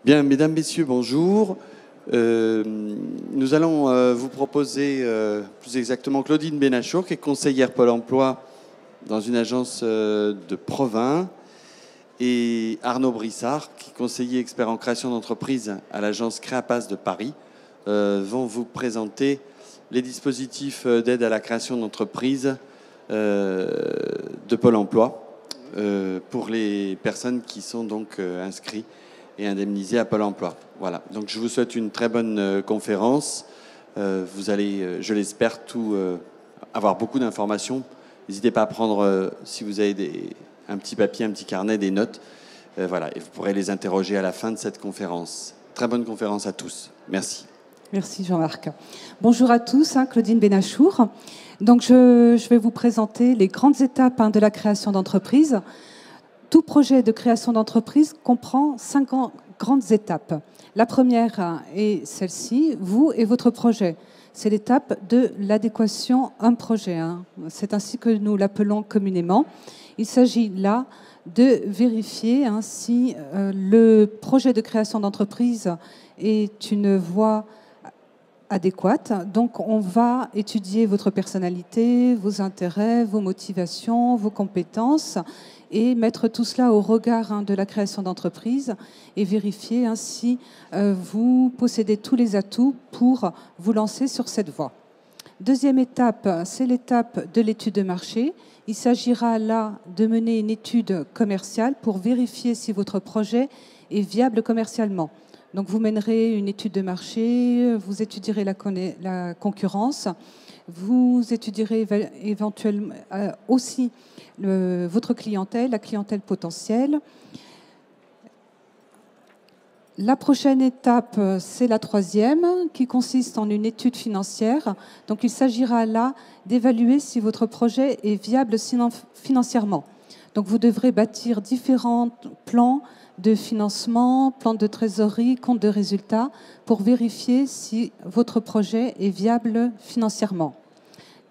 Bien, mesdames, messieurs, bonjour. Nous allons vous proposer, plus exactement, Claudine Benachour, qui est conseillère Pôle emploi dans une agence de Provins, et Arnaud Brissard, qui est conseiller expert en création d'entreprise à l'agence Créapass de Paris, vont vous présenter les dispositifs d'aide à la création d'entreprise de Pôle emploi pour les personnes qui sont donc inscrites et indemnisés à Pôle emploi. Voilà. Donc je vous souhaite une très bonne conférence. Vous allez, je l'espère, avoir beaucoup d'informations. N'hésitez pas à prendre, si vous avez un petit papier, un petit carnet, des notes. Voilà. Et vous pourrez les interroger à la fin de cette conférence. Très bonne conférence à tous. Merci. Merci Jean-Marc. Bonjour à tous, Claudine Benachour. Donc je vais vous présenter les grandes étapes de la création d'entreprise. Tout projet de création d'entreprise comprend 5 grandes étapes. La première est celle-ci, vous et votre projet. C'est l'étape de l'adéquation homme-projet. C'est ainsi que nous l'appelons communément. Il s'agit là de vérifier si le projet de création d'entreprise est une voie adéquate. Donc, on va étudier votre personnalité, vos intérêts, vos motivations, vos compétences et mettre tout cela au regard de la création d'entreprise et vérifier si vous possédez tous les atouts pour vous lancer sur cette voie. Deuxième étape, c'est l'étape de l'étude de marché. Il s'agira là de mener une étude commerciale pour vérifier si votre projet est viable commercialement. Donc, vous mènerez une étude de marché, vous étudierez la concurrence, vous étudierez éventuellement aussi votre clientèle, la clientèle potentielle. La prochaine étape, c'est la troisième, qui consiste en une étude financière. Donc, il s'agira là d'évaluer si votre projet est viable financièrement. Donc, vous devrez bâtir différents plans de financement, plan de trésorerie, compte de résultats, pour vérifier si votre projet est viable financièrement.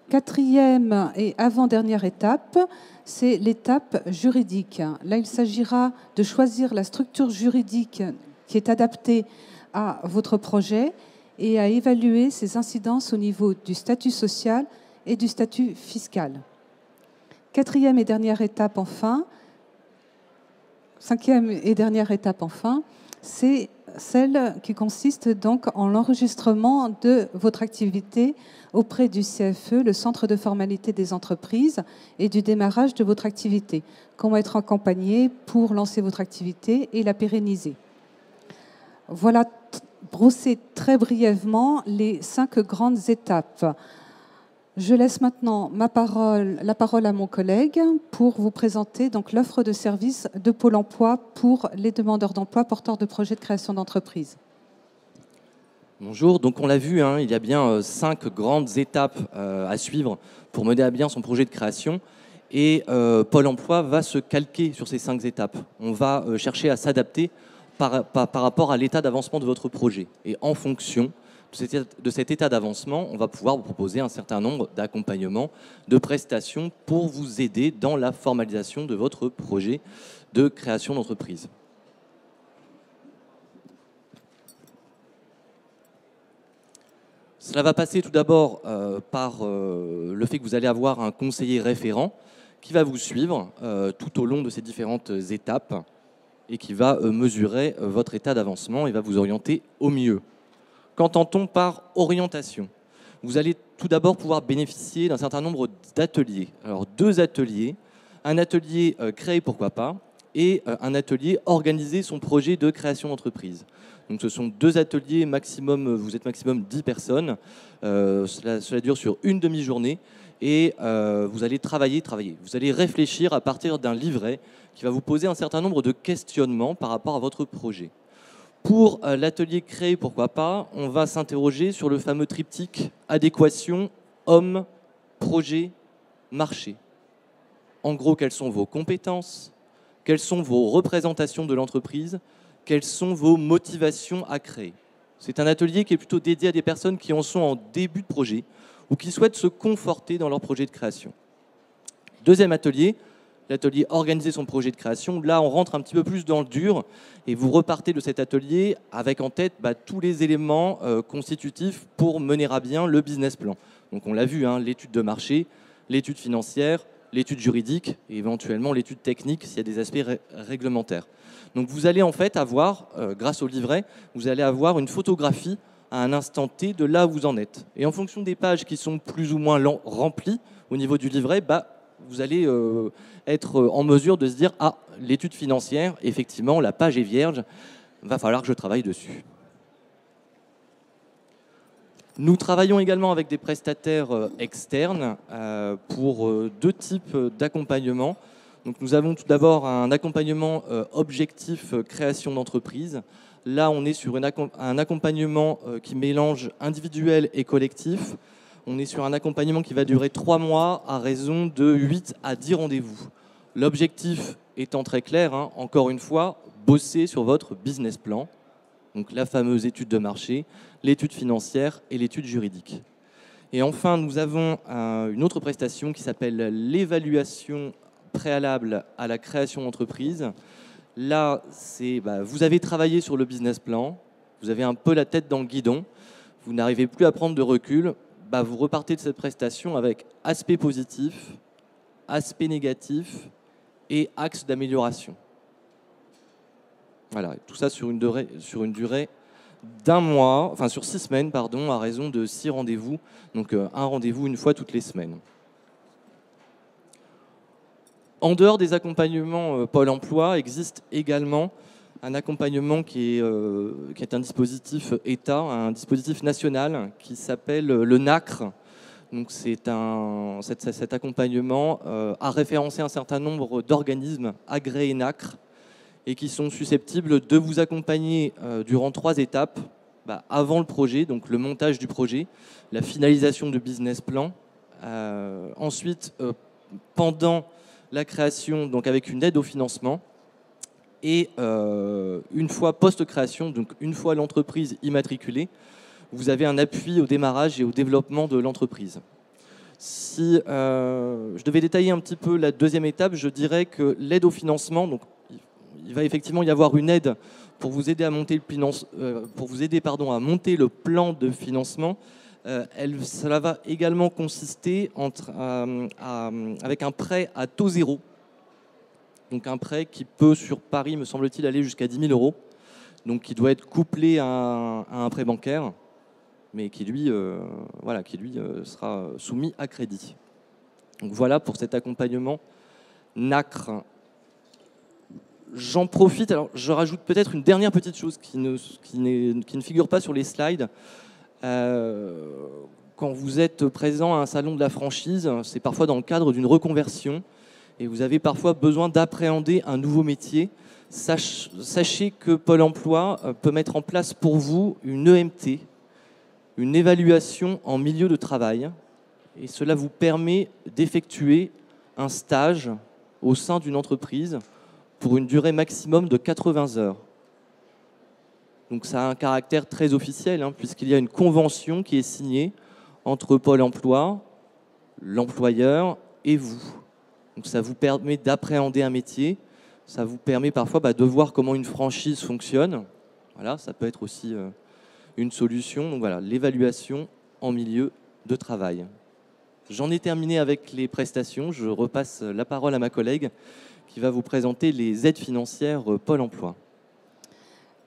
Quatrième et avant-dernière étape, c'est l'étape juridique. Là, il s'agira de choisir la structure juridique qui est adaptée à votre projet et à évaluer ses incidences au niveau du statut social et du statut fiscal. Quatrième et dernière étape enfin, cinquième et dernière étape enfin, c'est celle qui consiste donc en l'enregistrement de votre activité auprès du CFE, le Centre de formalité des entreprises, et du démarrage de votre activité. Comment être accompagné pour lancer votre activité et la pérenniser. Voilà brossé très brièvement les 5 grandes étapes. Je laisse maintenant la parole à mon collègue pour vous présenter donc l'offre de services de Pôle emploi pour les demandeurs d'emploi porteurs de projets de création d'entreprise. Bonjour, donc on l'a vu, il y a bien 5 grandes étapes à suivre pour mener à bien son projet de création. Et Pôle emploi va se calquer sur ces 5 étapes. On va chercher à s'adapter par rapport à l'état d'avancement de votre projet. Et en fonction de cet état d'avancement, on va pouvoir vous proposer un certain nombre d'accompagnements, de prestations pour vous aider dans la formalisation de votre projet de création d'entreprise. Cela va passer tout d'abord par le fait que vous allez avoir un conseiller référent qui va vous suivre tout au long de ces différentes étapes et qui va mesurer votre état d'avancement et va vous orienter au mieux. Qu'entend-on par orientation? Vous allez tout d'abord pouvoir bénéficier d'un certain nombre d'ateliers. Alors 2 ateliers, un atelier créé pourquoi pas et un atelier organiser son projet de création d'entreprise. Donc ce sont 2 ateliers maximum, vous êtes maximum 10 personnes. Cela dure sur une demi-journée et vous allez travailler. Vous allez réfléchir à partir d'un livret qui va vous poser un certain nombre de questionnements par rapport à votre projet. Pour l'atelier créé, pourquoi pas, on va s'interroger sur le fameux triptyque adéquation, homme, projet, marché. En gros, quelles sont vos compétences? Quelles sont vos représentations de l'entreprise? Quelles sont vos motivations à créer? C'est un atelier qui est plutôt dédié à des personnes qui en sont en début de projet ou qui souhaitent se conforter dans leur projet de création. Deuxième atelier, l'atelier organiser son projet de création. Là, on rentre un petit peu plus dans le dur et vous repartez de cet atelier avec en tête tous les éléments constitutifs pour mener à bien le business plan. Donc on l'a vu, hein, l'étude de marché, l'étude financière, l'étude juridique et éventuellement l'étude technique s'il y a des aspects réglementaires. Donc vous allez en fait avoir, grâce au livret, vous allez avoir une photographie à un instant T de là où vous en êtes. Et en fonction des pages qui sont plus ou moins remplies au niveau du livret, vous allez être en mesure de se dire « Ah, l'étude financière, effectivement, la page est vierge, va falloir que je travaille dessus ». Nous travaillons également avec des prestataires externes pour deux types d'accompagnement. Donc, nous avons tout d'abord un accompagnement objectif création d'entreprise. Là, on est sur un accompagnement qui mélange individuel et collectif. On est sur un accompagnement qui va durer 3 mois à raison de 8 à 10 rendez-vous. L'objectif étant très clair, hein, encore une fois, bosser sur votre business plan. Donc la fameuse étude de marché, l'étude financière et l'étude juridique. Et enfin, nous avons une autre prestation qui s'appelle l'évaluation préalable à la création d'entreprise. Là, vous avez travaillé sur le business plan, vous avez un peu la tête dans le guidon, vous n'arrivez plus à prendre de recul, vous repartez de cette prestation avec aspect positif, aspect négatif et axe d'amélioration. Voilà, tout ça sur une durée d'un mois, enfin sur 6 semaines, pardon, à raison de 6 rendez-vous, donc un rendez-vous une fois toutes les semaines. En dehors des accompagnements Pôle emploi, existe également un accompagnement qui est un dispositif État, un dispositif national qui s'appelle le NACRE. Donc cet accompagnement a référencé un certain nombre d'organismes agréés NACRE et qui sont susceptibles de vous accompagner durant 3 étapes. Avant le projet, donc le montage du projet, la finalisation du business plan, ensuite pendant la création, donc avec une aide au financement, et une fois post-création, donc une fois l'entreprise immatriculée, vous avez un appui au démarrage et au développement de l'entreprise. Si je devais détailler un petit peu la deuxième étape, je dirais que l'aide au financement, donc il va effectivement y avoir une aide pour vous aider à monter à monter le plan de financement. Cela va également consister avec un prêt à taux zéro. Donc un prêt qui peut sur Paris, me semble-t-il, aller jusqu'à 10 000 €. Donc qui doit être couplé à un prêt bancaire, mais qui lui sera soumis à crédit. Donc voilà pour cet accompagnement NACRE. J'en profite, alors je rajoute peut-être une dernière petite chose qui ne figure pas sur les slides. Quand vous êtes présent à un salon de la franchise, c'est parfois dans le cadre d'une reconversion et vous avez parfois besoin d'appréhender un nouveau métier. Sachez que Pôle emploi peut mettre en place pour vous une EMT, une évaluation en milieu de travail, et cela vous permet d'effectuer un stage au sein d'une entreprise pour une durée maximum de 80 heures. Donc ça a un caractère très officiel, hein, puisqu'il y a une convention qui est signée entre Pôle emploi, l'employeur et vous. Donc ça vous permet d'appréhender un métier, ça vous permet parfois de voir comment une franchise fonctionne. Voilà, ça peut être aussi une solution. Donc voilà, l'évaluation en milieu de travail. J'en ai terminé avec les prestations. Je repasse la parole à ma collègue qui va vous présenter les aides financières Pôle emploi.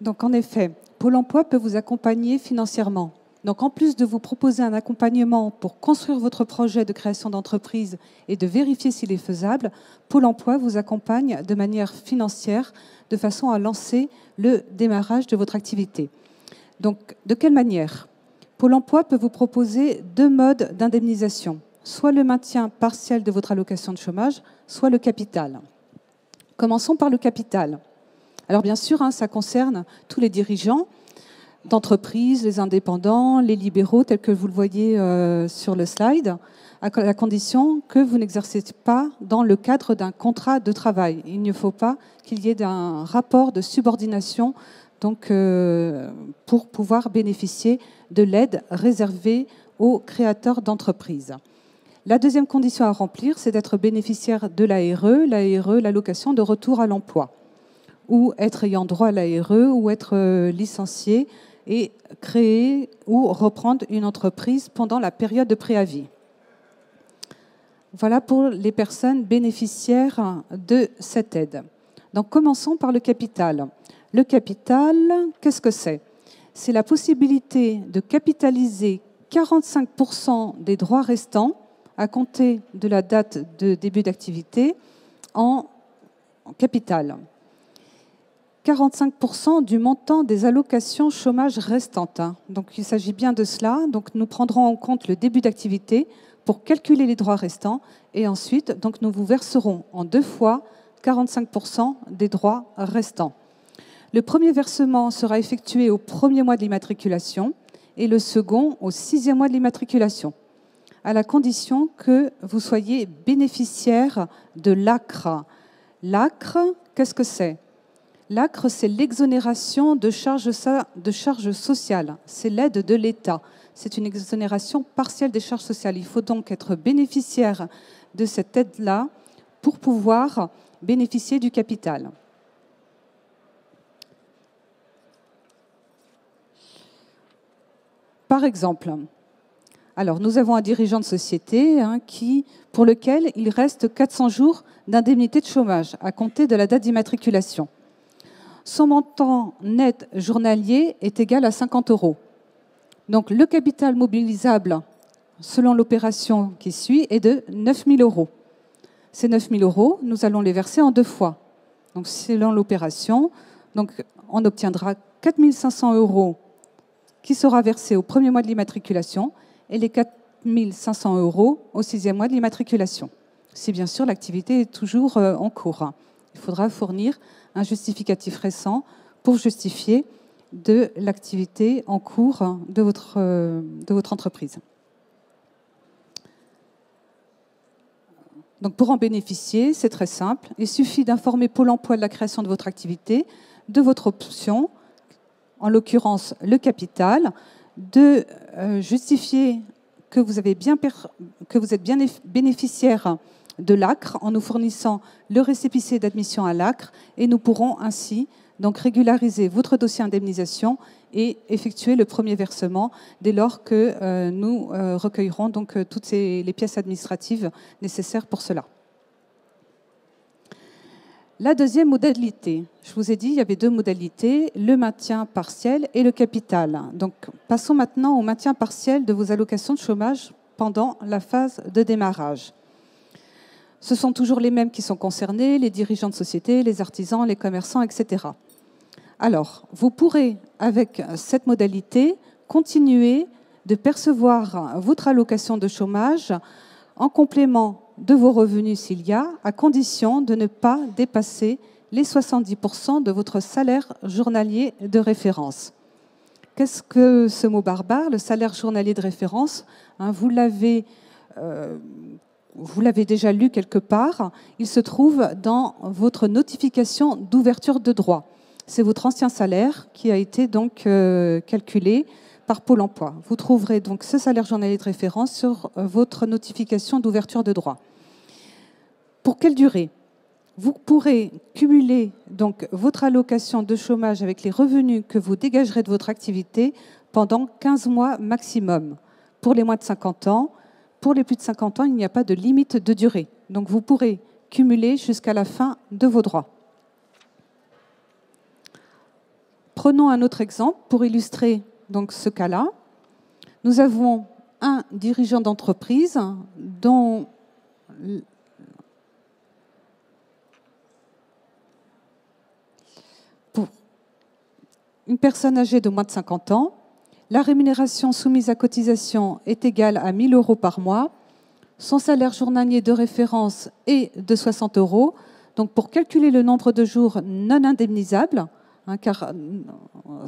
Donc en effet, Pôle emploi peut vous accompagner financièrement. Donc en plus de vous proposer un accompagnement pour construire votre projet de création d'entreprise et de vérifier s'il est faisable, Pôle emploi vous accompagne de manière financière de façon à lancer le démarrage de votre activité. Donc de quelle manière ? Pôle emploi peut vous proposer 2 modes d'indemnisation, soit le maintien partiel de votre allocation de chômage, soit le capital. Commençons par le capital. Alors bien sûr, ça concerne tous les dirigeants d'entreprises, les indépendants, les libéraux, tels que vous le voyez sur le slide, à la condition que vous n'exercez pas dans le cadre d'un contrat de travail. Il ne faut pas qu'il y ait un rapport de subordination donc, pour pouvoir bénéficier de l'aide réservée aux créateurs d'entreprises. La deuxième condition à remplir, c'est d'être bénéficiaire de l'ARE, l'allocation de retour à l'emploi, ou être ayant droit à l'ARE, ou être licencié et créer ou reprendre une entreprise pendant la période de préavis. Voilà pour les personnes bénéficiaires de cette aide. Donc commençons par le capital. Le capital, qu'est-ce que c'est? C'est la possibilité de capitaliser 45% des droits restants à compter de la date de début d'activité en capital. 45% du montant des allocations chômage restantes. Donc il s'agit bien de cela. Donc nous prendrons en compte le début d'activité pour calculer les droits restants et ensuite donc nous vous verserons en 2 fois 45% des droits restants. Le premier versement sera effectué au premier mois de l'immatriculation et le second au 6e mois de l'immatriculation, à la condition que vous soyez bénéficiaire de l'ACRE. L'ACRE, qu'est-ce que c'est? L'ACRE, c'est l'exonération de charges sociales. C'est l'aide de l'État. C'est une exonération partielle des charges sociales. Il faut donc être bénéficiaire de cette aide-là pour pouvoir bénéficier du capital. Par exemple, alors nous avons un dirigeant de société pour lequel il reste 400 jours d'indemnité de chômage à compter de la date d'immatriculation. Son montant net journalier est égal à 50 €. Donc le capital mobilisable, selon l'opération qui suit, est de 9 000 €. Ces 9 000 €, nous allons les verser en 2 fois. Donc selon l'opération, on obtiendra 4 500 € qui sera versé au premier mois de l'immatriculation et les 4 500 € au 6e mois de l'immatriculation. Si bien sûr l'activité est toujours en cours. Il faudra fournir un justificatif récent pour justifier de l'activité en cours de votre entreprise. Donc pour en bénéficier, c'est très simple. Il suffit d'informer Pôle emploi de la création de votre activité, de votre option, en l'occurrence le capital, de justifier que vous êtes bien bénéficiaire de l'ACRE en nous fournissant le récépissé d'admission à l'ACRE et nous pourrons ainsi donc régulariser votre dossier indemnisation et effectuer le premier versement dès lors que nous recueillerons donc toutes les pièces administratives nécessaires pour cela. La deuxième modalité, je vous ai dit, il y avait 2 modalités, le maintien partiel et le capital. Donc passons maintenant au maintien partiel de vos allocations de chômage pendant la phase de démarrage. Ce sont toujours les mêmes qui sont concernés, les dirigeants de société, les artisans, les commerçants, etc. Alors, vous pourrez, avec cette modalité, continuer de percevoir votre allocation de chômage en complément de vos revenus s'il y a, à condition de ne pas dépasser les 70% de votre salaire journalier de référence. Qu'est-ce que ce mot barbare, le salaire journalier de référence? Vous l'avez déjà lu quelque part, il se trouve dans votre notification d'ouverture de droit. C'est votre ancien salaire qui a été donc calculé par Pôle emploi. Vous trouverez donc ce salaire journalier de référence sur votre notification d'ouverture de droit. Pour quelle durée? Vous pourrez cumuler donc votre allocation de chômage avec les revenus que vous dégagerez de votre activité pendant 15 mois maximum. Pour les moins de 50 ans, pour les plus de 50 ans, il n'y a pas de limite de durée. Donc vous pourrez cumuler jusqu'à la fin de vos droits. Prenons un autre exemple pour illustrer donc ce cas-là. Nous avons un dirigeant d'entreprise dont pour une personne âgée de moins de 50 ans, la rémunération soumise à cotisation est égale à 1 000 € par mois. Son salaire journalier de référence est de 60 €. Donc pour calculer le nombre de jours non indemnisables, car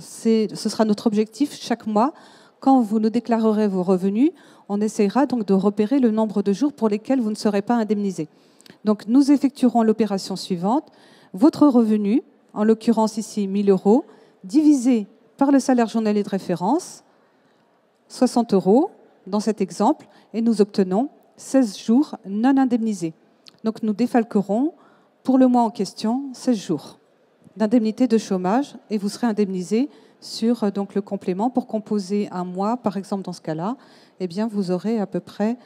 ce sera notre objectif chaque mois, quand vous nous déclarerez vos revenus, on essaiera donc de repérer le nombre de jours pour lesquels vous ne serez pas indemnisé. Donc nous effectuerons l'opération suivante. Votre revenu, en l'occurrence ici 1 000 €, divisé par le salaire journalier de référence, 60 € dans cet exemple, et nous obtenons 16 jours non indemnisés. Donc nous défalquerons pour le mois en question 16 jours d'indemnité de chômage et vous serez indemnisé sur donc, le complément. Pour composer un mois, par exemple dans ce cas-là, eh bien, vous aurez à peu près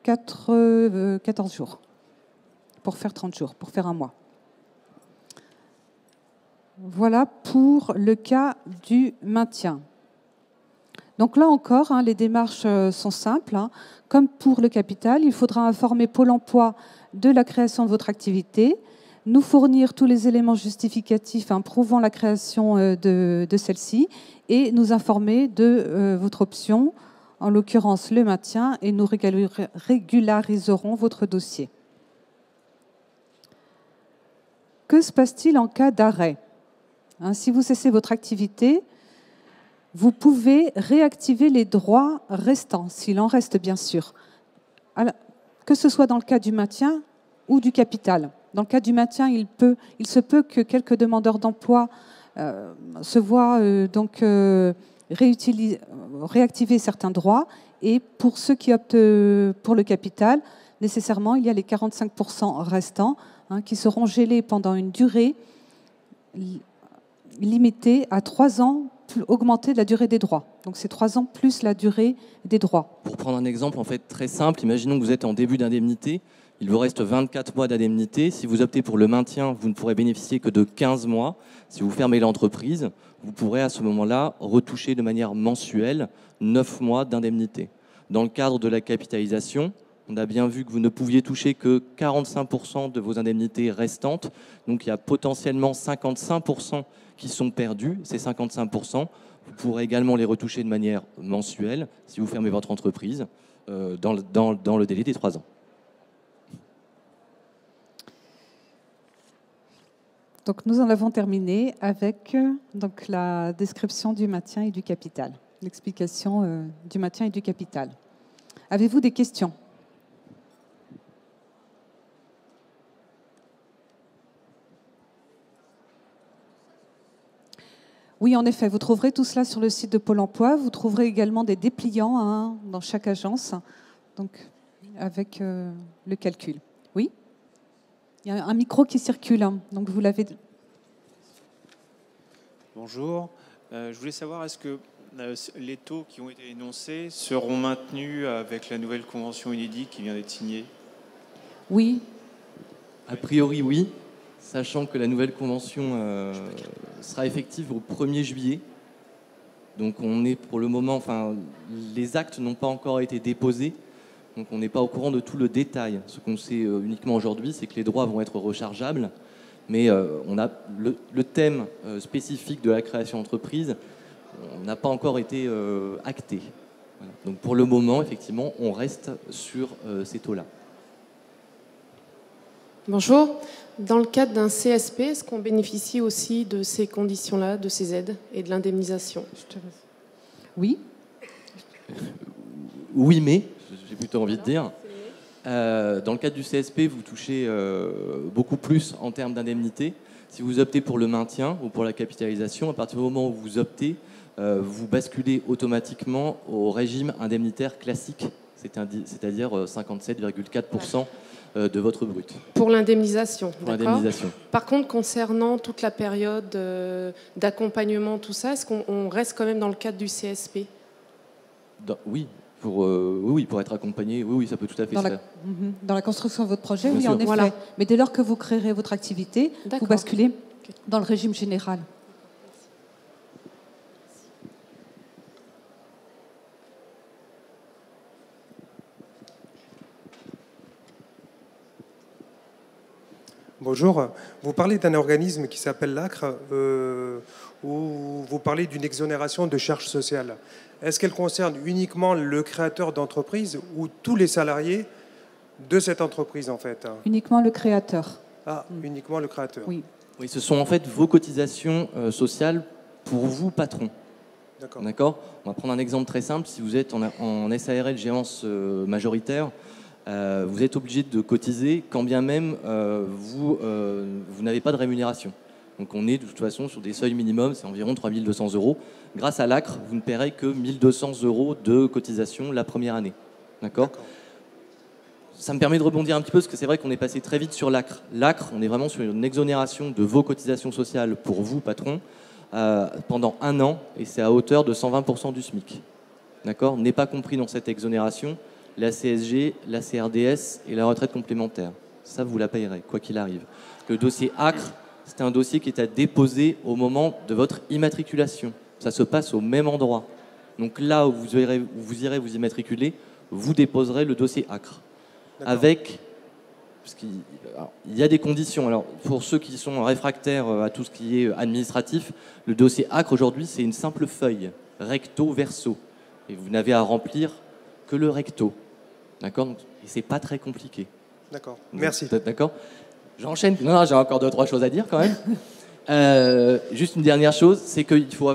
14 jours pour faire 30 jours, pour faire un mois. Voilà pour le cas du maintien. Donc là encore, les démarches sont simples. Comme pour le capital, il faudra informer Pôle emploi de la création de votre activité, nous fournir tous les éléments justificatifs prouvant la création de celle-ci et nous informer de votre option, en l'occurrence le maintien, et nous régulariserons votre dossier. Que se passe-t-il en cas d'arrêt ? Si vous cessez votre activité, vous pouvez réactiver les droits restants, s'il en reste bien sûr, que ce soit dans le cas du maintien ou du capital. Dans le cas du maintien, il se peut que quelques demandeurs d'emploi se voient réactiver certains droits, et pour ceux qui optent pour le capital, nécessairement, il y a les 45% restants qui seront gelés pendant une durée limitée à 3 ans, augmenter la durée des droits. Donc c'est 3 ans plus la durée des droits. Pour prendre un exemple en fait très simple, imaginons que vous êtes en début d'indemnité, il vous reste 24 mois d'indemnité. Si vous optez pour le maintien, vous ne pourrez bénéficier que de 15 mois. Si vous fermez l'entreprise, vous pourrez à ce moment-là retoucher de manière mensuelle 9 mois d'indemnité. Dans le cadre de la capitalisation, on a bien vu que vous ne pouviez toucher que 45% de vos indemnités restantes. Donc il y a potentiellement 55% qui sont perdus. Ces 55%, vous pourrez également les retoucher de manière mensuelle si vous fermez votre entreprise dans le délai des 3 ans. Donc nous en avons terminé avec la description du maintien et du capital, l'explication du maintien et du capital. Avez-vous des questions ? Oui, en effet, vous trouverez tout cela sur le site de Pôle emploi. Vous trouverez également des dépliants dans chaque agence, donc avec le calcul. Oui ? Il y a un micro qui circule, donc vous l'avez. Bonjour. Je voulais savoir, est-ce que les taux qui ont été énoncés seront maintenus avec la nouvelle convention UNEDIC qui vient d'être signée ? Oui. A priori, oui. Sachant que la nouvelle convention sera effective au 1er juillet. Donc on est pour le moment, les actes n'ont pas encore été déposés, donc on n'est pas au courant de tout le détail. Ce qu'on sait uniquement aujourd'hui, c'est que les droits vont être rechargeables, mais on a le thème spécifique de la création d'entreprise n'a pas encore été acté. Voilà. Donc pour le moment, effectivement, on reste sur ces taux-là. Bonjour. Dans le cadre d'un CSP, est-ce qu'on bénéficie aussi de ces conditions-là, de ces aides et de l'indemnisation ? Oui. Oui, mais, j'ai plutôt envie de dire. Dans le cadre du CSP, vous touchez beaucoup plus en termes d'indemnité. Si vous optez pour le maintien ou pour la capitalisation, à partir du moment où vous optez, vous basculez automatiquement au régime indemnitaire classique, c'est-à-dire 57,4% de votre brut. Pour l'indemnisation, d'accord. Par contre, concernant toute la période d'accompagnement, tout ça, est-ce qu'on reste quand même dans le cadre du CSP ? Oui. Pour être accompagné, oui, ça peut tout à fait se faire. Dans la construction de votre projet, Bien oui, sûr. en effet. Voilà. Mais dès lors que vous créerez votre activité, vous basculez dans le régime général. Bonjour. Vous parlez d'un organisme qui s'appelle l'ACRE, où vous parlez d'une exonération de charges sociales. Est-ce qu'elle concerne uniquement le créateur d'entreprise ou tous les salariés de cette entreprise, en fait ? Uniquement le créateur. Ah, uniquement le créateur. Oui. Oui, ce sont en fait vos cotisations sociales pour vous, patron. D'accord. On va prendre un exemple très simple. Si vous êtes en SARL géance majoritaire, vous êtes obligé de cotiser quand bien même vous n'avez pas de rémunération. Donc on est de toute façon sur des seuils minimums, c'est environ 3 200 €. Grâce à l'ACRE, vous ne paierez que 1 200 € de cotisation la première année. D'accord ? ça me permet de rebondir un petit peu, parce que c'est vrai qu'on est passé très vite sur l'ACRE. L'ACRE, on est vraiment sur une exonération de vos cotisations sociales pour vous, patron, pendant 1 an, et c'est à hauteur de 120% du SMIC. D'accord ? N'est pas compris dans cette exonération la CSG, la CRDS et la retraite complémentaire. Ça, vous la payerez, quoi qu'il arrive. Le dossier ACRE, c'est un dossier qui est à déposer au moment de votre immatriculation. Ça se passe au même endroit. Donc là où vous irez vous immatriculer, vous déposerez le dossier ACRE. Avec, parce qu'il y a des conditions. Alors, pour ceux qui sont réfractaires à tout ce qui est administratif, le dossier ACRE aujourd'hui, c'est une simple feuille, recto verso. Et vous n'avez à remplir que le recto. D'accord ? Et c'est pas très compliqué. D'accord. Merci. D'accord ? J'enchaîne. Non, j'ai encore 2-3 choses à dire quand même. Juste une dernière chose, c'est qu'il faut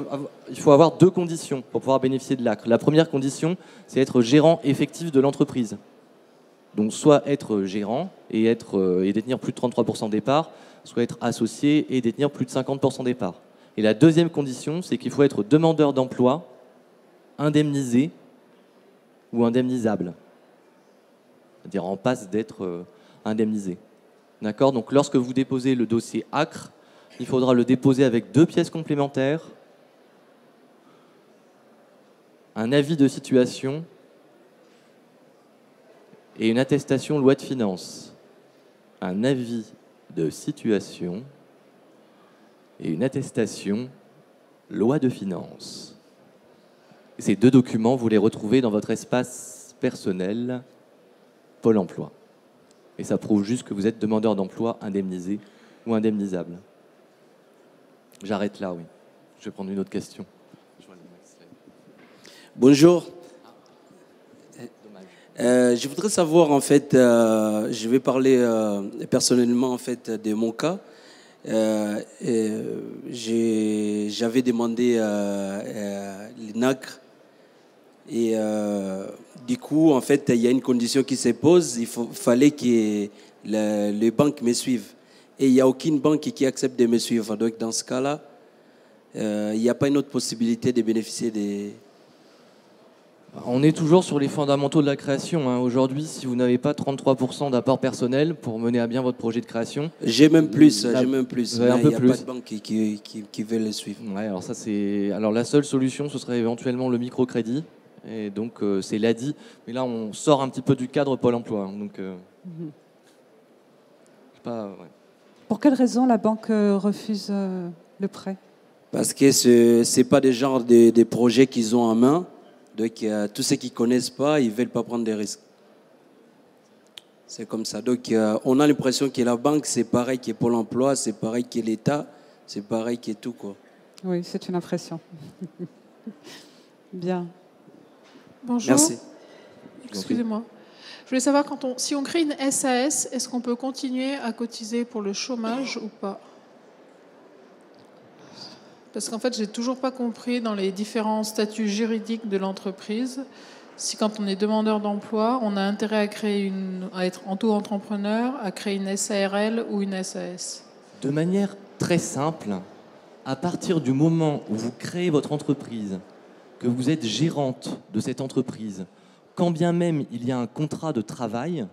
avoir 2 conditions pour pouvoir bénéficier de l'ACRE. La première condition, c'est être gérant effectif de l'entreprise. Donc soit être gérant et détenir plus de 33% des parts, soit être associé et détenir plus de 50% des parts. Et la deuxième condition, c'est qu'il faut être demandeur d'emploi, indemnisé ou indemnisable. C'est-à-dire en passe d'être indemnisé. D'accord ? Donc lorsque vous déposez le dossier ACRE, il faudra le déposer avec 2 pièces complémentaires, un avis de situation et une attestation loi de finances. Un avis de situation et une attestation loi de finances. Ces 2 documents, vous les retrouvez dans votre espace personnel Pôle emploi. Et ça prouve juste que vous êtes demandeur d'emploi indemnisé ou indemnisable. J'arrête là, oui. Je vais prendre une autre question. Bonjour. Je voudrais savoir, en fait, je vais parler personnellement, en fait, de mon cas. J'avais demandé l'INACRE et du coup, en fait, il y a une condition qui se pose. Il fallait que les banques me suivent. Et il n'y a aucune banque qui accepte de me suivre. Donc, dans ce cas-là, il n'y a pas une autre possibilité de bénéficier des... On est toujours sur les fondamentaux de la création. Hein. Aujourd'hui, si vous n'avez pas 33% d'apport personnel pour mener à bien votre projet de création... J'ai même plus. Vous avez un peu Il n'y a plus. pas de banque qui veut le suivre. Ouais, alors ça, alors la seule solution, ce serait éventuellement le microcrédit. Et donc, c'est l'ADI. Mais là, on sort un petit peu du cadre Pôle emploi. Hein. Donc, ouais. Pour quelle raison la banque refuse le prêt ? Parce que ce n'est pas des genres de projets qu'ils ont en main. Donc, tous ceux qui ne connaissent pas, ils ne veulent pas prendre des risques. C'est comme ça. Donc, on a l'impression que la banque, c'est pareil que Pôle emploi, c'est pareil que l'État, c'est pareil que tout, quoi. Oui, c'est une impression. Bien. Bonjour. Merci. Excusez-moi. Je voulais savoir, si on crée une SAS, est-ce qu'on peut continuer à cotiser pour le chômage ou pas ? Parce qu'en fait, j'ai toujours pas compris dans les différents statuts juridiques de l'entreprise, si quand on est demandeur d'emploi, on a intérêt à être auto-entrepreneur, à créer une SARL ou une SAS. De manière très simple, à partir du moment où vous créez votre entreprise, que vous êtes gérante de cette entreprise, quand bien même il y a un contrat de travail,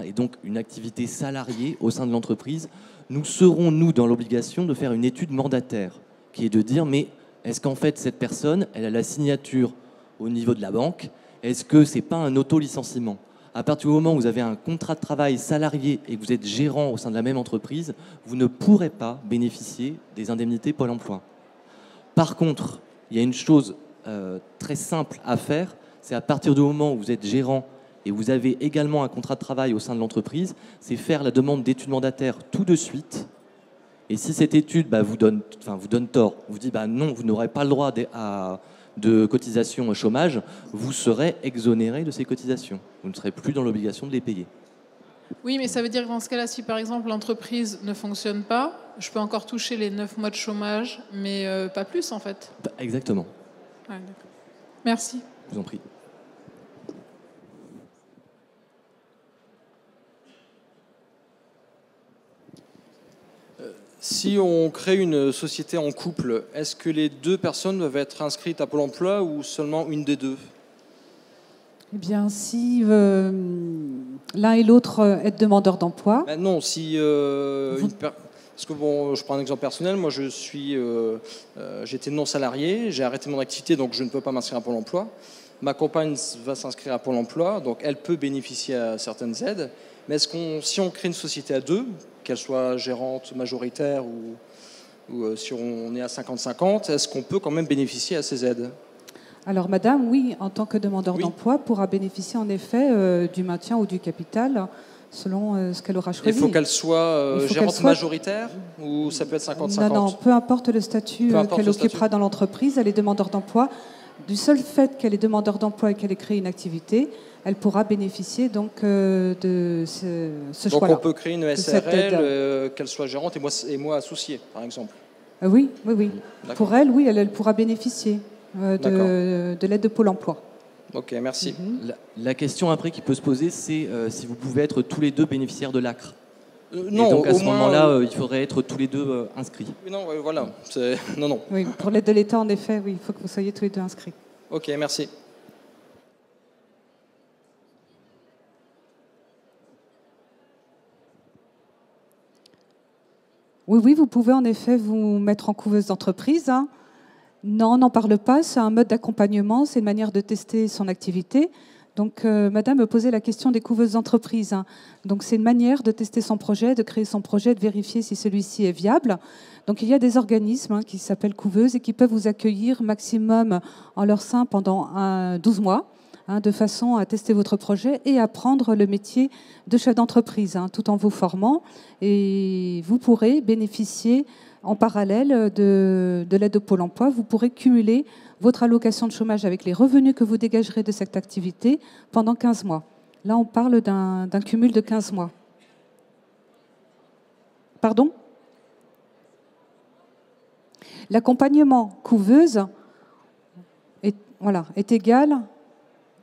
et donc une activité salariée au sein de l'entreprise, nous serons, nous, dans l'obligation de faire une étude mandataire, qui est de dire, mais est-ce qu'en fait, cette personne, elle a la signature au niveau de la banque ? Est-ce que ce n'est pas un auto-licenciement ? À partir du moment où vous avez un contrat de travail salarié et que vous êtes gérant au sein de la même entreprise, vous ne pourrez pas bénéficier des indemnités Pôle emploi. Par contre, il y a une chose très simple à faire, c'est à partir du moment où vous êtes gérant et vous avez également un contrat de travail au sein de l'entreprise, c'est faire la demande d'étude mandataire tout de suite. Et si cette étude vous donne tort, vous dit non, vous n'aurez pas le droit de cotisation au chômage, vous serez exonéré de ces cotisations. Vous ne serez plus dans l'obligation de les payer. Oui, mais ça veut dire que dans ce cas-là, si par exemple l'entreprise ne fonctionne pas, je peux encore toucher les 9 mois de chômage, mais pas plus en fait. Exactement. Ouais, d'accord. Merci. Je vous en prie. Si on crée une société en couple, est-ce que les 2 personnes doivent être inscrites à Pôle emploi ou seulement une des 2 ? Eh bien, si l'un et l'autre êtes demandeurs d'emploi... Ben non, si... Parce que bon, je prends un exemple personnel. Moi, j'étais non salarié, j'ai arrêté mon activité, donc je ne peux pas m'inscrire à Pôle emploi. Ma compagne va s'inscrire à Pôle emploi, donc elle peut bénéficier à certaines aides. Mais si on crée une société à deux, qu'elle soit gérante majoritaire ou si on est à 50-50, est-ce qu'on peut quand même bénéficier à ces aides? Alors, madame, oui, en tant que demandeur d'emploi, pourra bénéficier en effet du maintien ou du capital selon ce qu'elle aura choisi. Il faut qu'elle soit gérante majoritaire ou ça peut être 50-50? Non, peu importe le statut qu'elle occupera dans l'entreprise, elle est demandeur d'emploi. Du seul fait qu'elle est demandeur d'emploi et qu'elle ait créé une activité, elle pourra bénéficier donc de ce choix-là. Donc on peut créer une SARL, qu'elle soit gérante et moi associé, par exemple? Oui. Pour elle, oui, elle pourra bénéficier de l'aide de Pôle emploi. Ok, merci. La question après qui peut se poser, c'est si vous pouvez être tous les deux bénéficiaires de l'ACRE. Non, et donc à ce moment-là, il faudrait être tous les deux inscrits. Non, voilà. Non. Oui, pour l'aide de l'État, en effet, oui, il faut que vous soyez tous les deux inscrits. Ok, merci. Oui, vous pouvez en effet vous mettre en couveuse d'entreprise. Non, on n'en parle pas, c'est un mode d'accompagnement, c'est une manière de tester son activité. Donc, madame me posait la question des couveuses d'entreprise. Donc, c'est une manière de tester son projet, de créer son projet, de vérifier si celui-ci est viable. Donc, il y a des organismes qui s'appellent couveuses et qui peuvent vous accueillir maximum en leur sein pendant 12 mois, de façon à tester votre projet et apprendre le métier de chef d'entreprise, tout en vous formant. Et vous pourrez bénéficier en parallèle de l'aide de Pôle emploi. Vous pourrez cumuler votre allocation de chômage avec les revenus que vous dégagerez de cette activité pendant 15 mois. Là, on parle d'un cumul de 15 mois. Pardon ? L'accompagnement couveuse est égal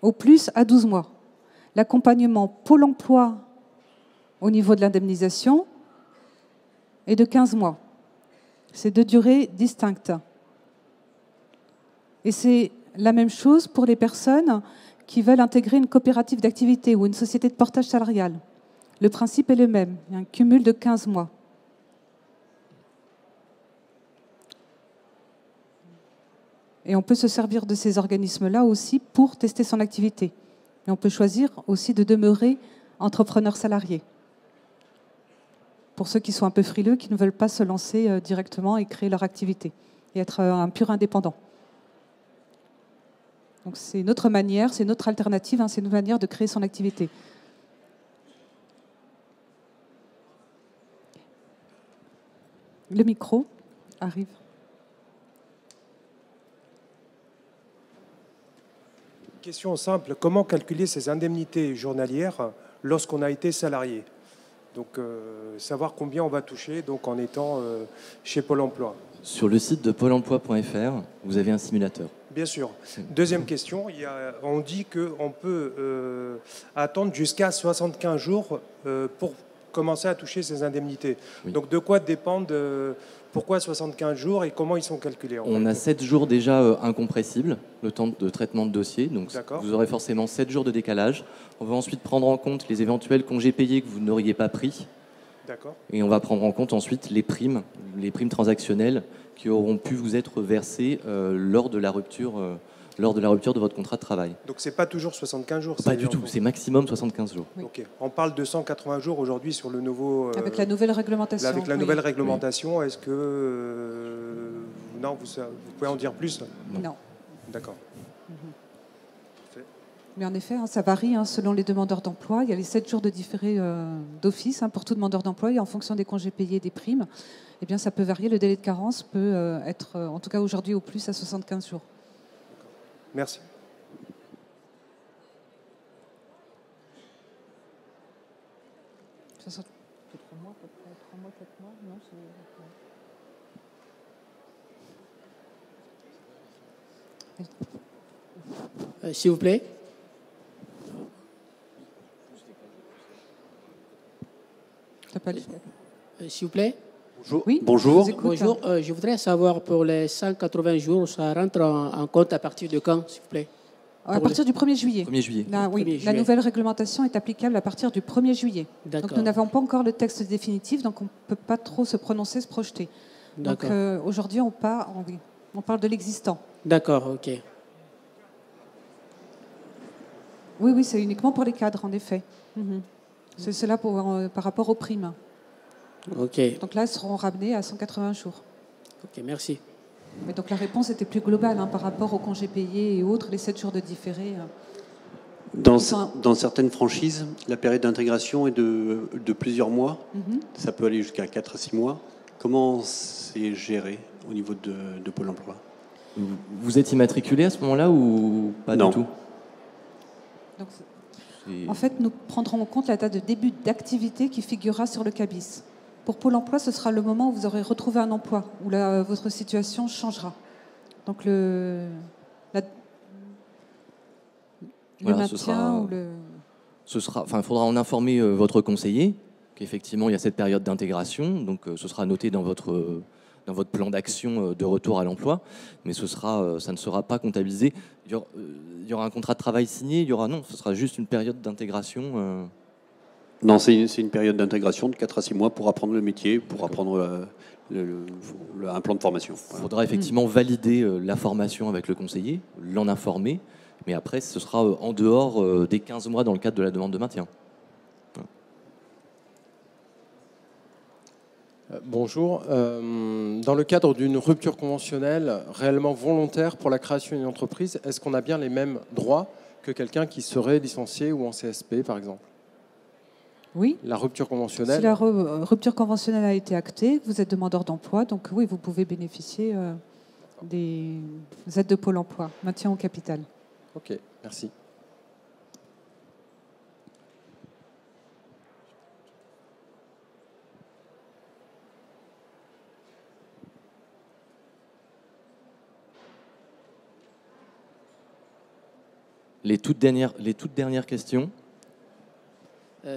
au plus à 12 mois. L'accompagnement Pôle emploi au niveau de l'indemnisation est de 15 mois. C'est deux durées distinctes. Et c'est la même chose pour les personnes qui veulent intégrer une coopérative d'activité ou une société de portage salarial. Le principe est le même, il y a un cumul de 15 mois. Et on peut se servir de ces organismes-là aussi pour tester son activité. Et on peut choisir aussi de demeurer entrepreneur salarié. Pour ceux qui sont un peu frileux, qui ne veulent pas se lancer directement et créer leur activité et être un pur indépendant. Donc c'est une autre manière, c'est une autre alternative, c'est une manière de créer son activité. Le micro arrive. Question simple, comment calculer ces indemnités journalières lorsqu'on a été salarié? Donc savoir combien on va toucher donc, en étant chez Pôle emploi. Sur le site de pôle emploi.fr, vous avez un simulateur. Bien sûr. Deuxième question, on dit qu'on peut attendre jusqu'à 75 jours pour commencer à toucher ces indemnités. Oui. Donc de quoi dépendent, pourquoi 75 jours et comment ils sont calculés On a 7 jours déjà incompressibles, le temps de traitement de dossier. Donc vous aurez forcément 7 jours de décalage. On va ensuite prendre en compte les éventuels congés payés que vous n'auriez pas pris. Et on va prendre en compte ensuite les primes transactionnelles qui auront pu vous être versées lors de la rupture de votre contrat de travail. Donc c'est pas toujours 75 jours? Pas du tout, c'est maximum 75 jours. Oui. Okay. On parle de 180 jours aujourd'hui sur le nouveau... avec la nouvelle réglementation. Avec la nouvelle réglementation, est-ce que... non, vous pouvez en dire plus? Non. D'accord. Mais en effet, ça varie selon les demandeurs d'emploi. Il y a les 7 jours de différé d'office pour tout demandeur d'emploi. Et en fonction des congés payés et des primes, eh bien, ça peut varier. Le délai de carence peut être, en tout cas aujourd'hui, au plus à 75 jours. Merci. Ça 3 mois, à peu près, 3 mois, 4 mois, non, S'il vous plaît. S'il vous plaît. Bonjour. Oui, bonjour. Bonjour. Je voudrais savoir pour les 180 jours, ça rentre en compte à partir de quand, s'il vous plaît? À partir du 1er juillet. 1er juillet. Là, oui, 1er juillet. la nouvelle réglementation est applicable à partir du 1er juillet. Donc D'accord. nous n'avons pas encore le texte définitif, donc on ne peut pas trop se prononcer, se projeter. Donc aujourd'hui, on parle de l'existant. D'accord, ok. Oui, c'est uniquement pour les cadres, en effet. C'est cela par rapport aux primes. Ok, Donc là, elles seront ramenées à 180 jours. ok, merci. Mais donc la réponse était plus globale par rapport aux congés payés et autres, les 7 jours de différé. Dans certaines franchises, la période d'intégration est de plusieurs mois. Ça peut aller jusqu'à 4 à 6 mois. Comment c'est géré au niveau de Pôle emploi? Vous êtes immatriculé à ce moment-là ou pas Non. du tout? Donc, en fait, nous prendrons en compte la date de début d'activité qui figurera sur le CABIS. Pour Pôle emploi, ce sera le moment où vous aurez retrouvé un emploi, où votre situation changera. Donc le maintien il faudra en informer votre conseiller qu'effectivement il y a cette période d'intégration. Donc ce sera noté dans votre plan d'action de retour à l'emploi, mais ça ne sera pas comptabilisé. Il y aura un contrat de travail signé. Ce sera juste une période d'intégration. Non, c'est une période d'intégration de 4 à 6 mois pour apprendre le métier, pour apprendre un plan de formation. Il faudra effectivement valider la formation avec le conseiller, l'en informer, mais après, ce sera en dehors des 15 mois dans le cadre de la demande de maintien. Bonjour. Dans le cadre d'une rupture conventionnelle réellement volontaire pour la création d'une entreprise, est-ce qu'on a bien les mêmes droits que quelqu'un qui serait licencié ou en CSP, par exemple? Oui. La rupture conventionnelle. Si la rupture conventionnelle a été actée, vous êtes demandeur d'emploi, donc oui, vous pouvez bénéficier des aides de Pôle emploi, maintien au capital. Ok, merci. Les toutes dernières questions.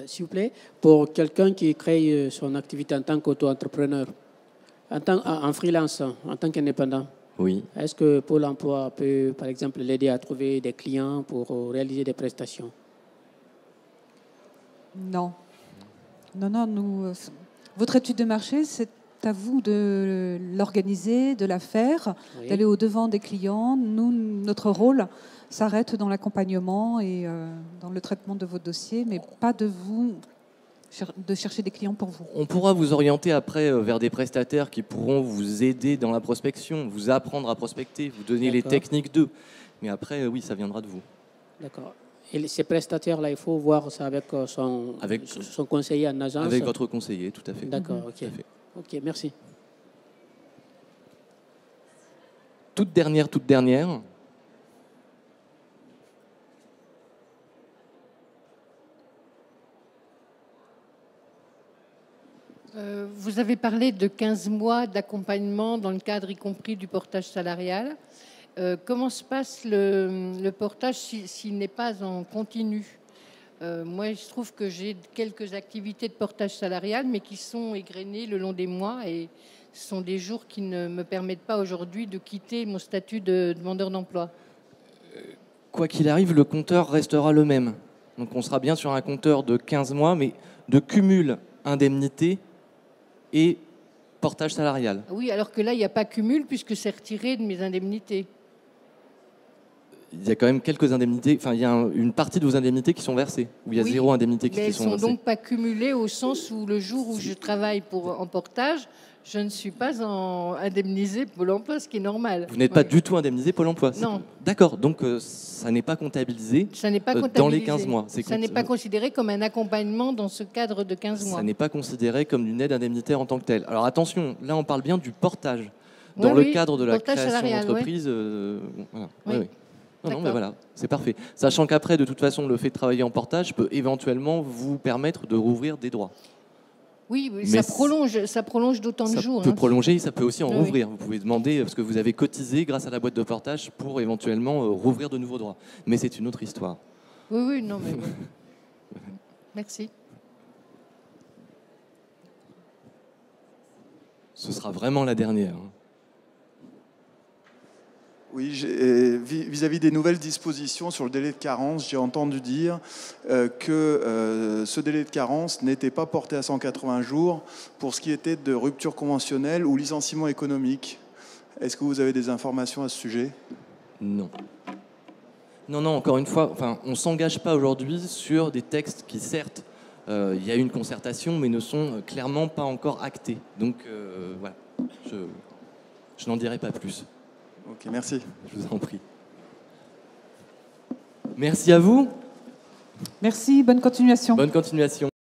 S'il vous plaît, pour quelqu'un qui crée son activité en tant qu'auto-entrepreneur, en freelance, en tant qu'indépendant, oui. Est-ce que Pôle emploi peut, par exemple, l'aider à trouver des clients pour réaliser des prestations? Non. Votre étude de marché, c'est à vous de l'organiser, de la faire, oui, d'aller au-devant des clients. Nous, notre rôle s'arrête dans l'accompagnement et dans le traitement de vos dossiers, mais pas de chercher des clients pour vous. On pourra vous orienter après vers des prestataires qui pourront vous aider dans la prospection, vous apprendre à prospecter, vous donner les techniques d'eux. Mais après, oui, ça viendra de vous. D'accord. Et ces prestataires-là, il faut voir ça avec son conseiller en agence? Avec votre conseiller, tout à fait. D'accord, ok. Ok, merci. Toute dernière. Vous avez parlé de 15 mois d'accompagnement dans le cadre y compris du portage salarial. Comment se passe le portage s'il n'est pas en continu? Moi, je trouve que j'ai quelques activités de portage salarial, mais qui sont égrenées le long des mois et ce sont des jours qui ne me permettent pas aujourd'hui de quitter mon statut de demandeur d'emploi. Quoi qu'il arrive, le compteur restera le même. Donc on sera bien sur un compteur de 15 mois, mais de cumul indemnité et portage salarial. Oui, alors que là, il n'y a pas cumul puisque c'est retiré de mes indemnités. Il y a quand même quelques indemnités, enfin il y a une partie de vos indemnités qui sont versées, où il y a zéro indemnité qui sont versées. Elles ne sont donc pas cumulées au sens où le jour où je travaille en portage, je ne suis pas indemnisée Pôle emploi, ce qui est normal. Vous n'êtes pas du tout indemnisé Pôle emploi? Non. D'accord, donc ça n'est pas comptabilisé, dans les 15 mois. Ça n'est pas considéré comme un accompagnement dans ce cadre de 15 mois. Ça n'est pas considéré comme une aide indemnitaire en tant que telle. Alors attention, là on parle bien du portage. Dans le cadre de la création d'entreprise, voilà. Oui. Non, mais voilà, c'est parfait. Sachant qu'après, de toute façon, le fait de travailler en portage peut éventuellement vous permettre de rouvrir des droits. Oui, mais ça prolonge d'autant de jours. Ça peut prolonger, ça peut aussi en rouvrir. Vous pouvez demander, parce que vous avez cotisé grâce à la boîte de portage pour éventuellement rouvrir de nouveaux droits. Mais c'est une autre histoire. Oui, non, mais... Merci. Ce sera vraiment la dernière. Oui, vis-à-vis des nouvelles dispositions sur le délai de carence, j'ai entendu dire que ce délai de carence n'était pas porté à 180 jours pour ce qui était de rupture conventionnelle ou licenciement économique. Est-ce que vous avez des informations à ce sujet? Non. Non, encore une fois, on ne s'engage pas aujourd'hui sur des textes qui, certes, il y a eu une concertation, mais ne sont clairement pas encore actés. Donc, voilà, je n'en dirai pas plus. Ok, merci. Je vous en prie. Merci à vous. Merci, bonne continuation. Bonne continuation.